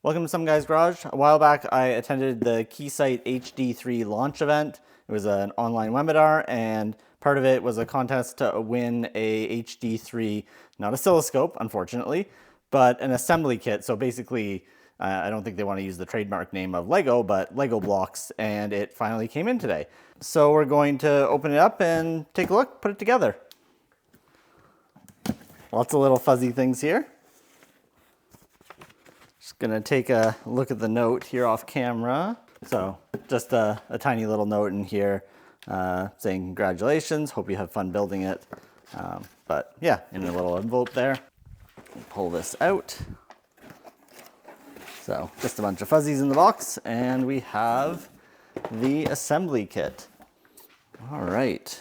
Welcome to Some Guy's Garage. A while back I attended the Keysight HD3 launch event. It was an online webinar and part of it was a contest to win a HD3, not oscilloscope unfortunately, but an assembly kit. So basically, I don't think they want to use the trademark name of Lego, but Lego blocks, and it finally came in today. So we're going to open it up and take a look, put it together. Lots of little fuzzy things here. Just gonna take a look at the note here off camera. So just a tiny little note in here saying congratulations, hope you have fun building it. But yeah, in a little envelope there. Pull this out. So just a bunch of fuzzies in the box, and we have the assembly kit. All right.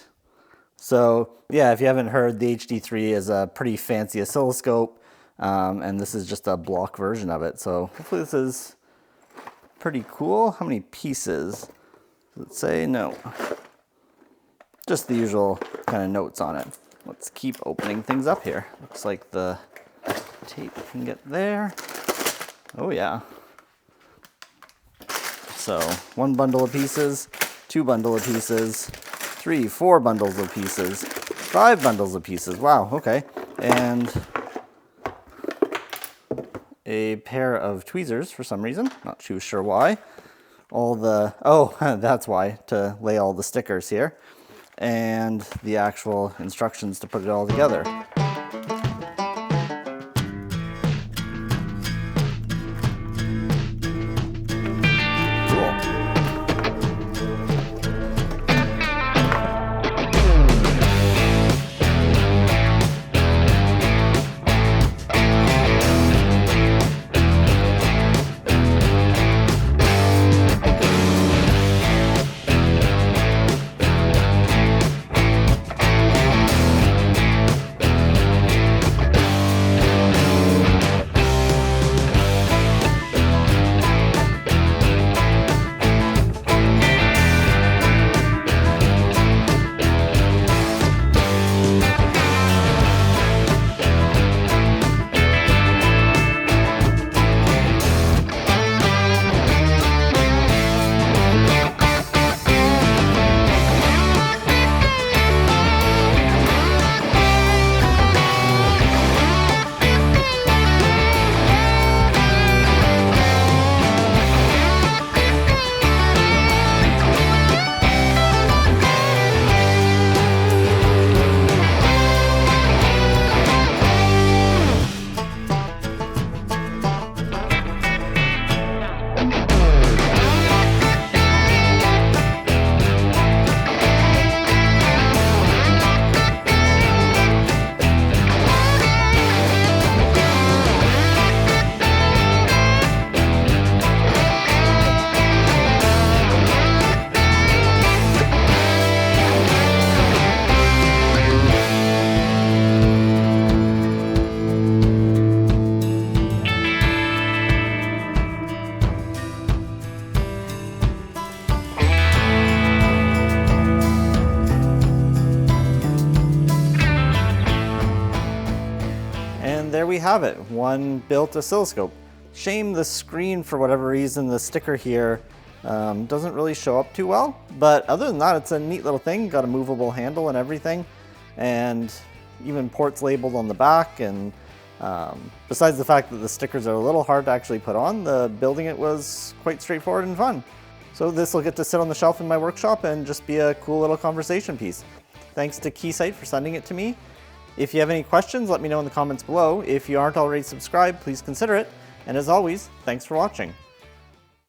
So yeah, if you haven't heard, the HD3 is a pretty fancy oscilloscope. And this is just a block version of it. So hopefully this is pretty cool. How many pieces? Does it say? No. Just the usual kind of notes on it. Let's keep opening things up here. Looks like the tape can get there. Oh yeah. So 1 bundle of pieces, 2 bundles of pieces, 3, 4 bundles of pieces, 5 bundles of pieces. Wow, okay. And a pair of tweezers for some reason, not too sure why. That's why, to lay all the stickers here. And the actual instructions to put it all together. And there we have it, one built oscilloscope. Shame the screen, for whatever reason, the sticker here doesn't really show up too well. But other than that, it's a neat little thing. Got a movable handle and everything. And even ports labeled on the back. And besides the fact that the stickers are a little hard to actually put on, the building it was quite straightforward and fun. So this will get to sit on the shelf in my workshop and just be a cool little conversation piece. Thanks to Keysight for sending it to me. If you have any questions, let me know in the comments below. If you aren't already subscribed, please consider it. And as always, thanks for watching.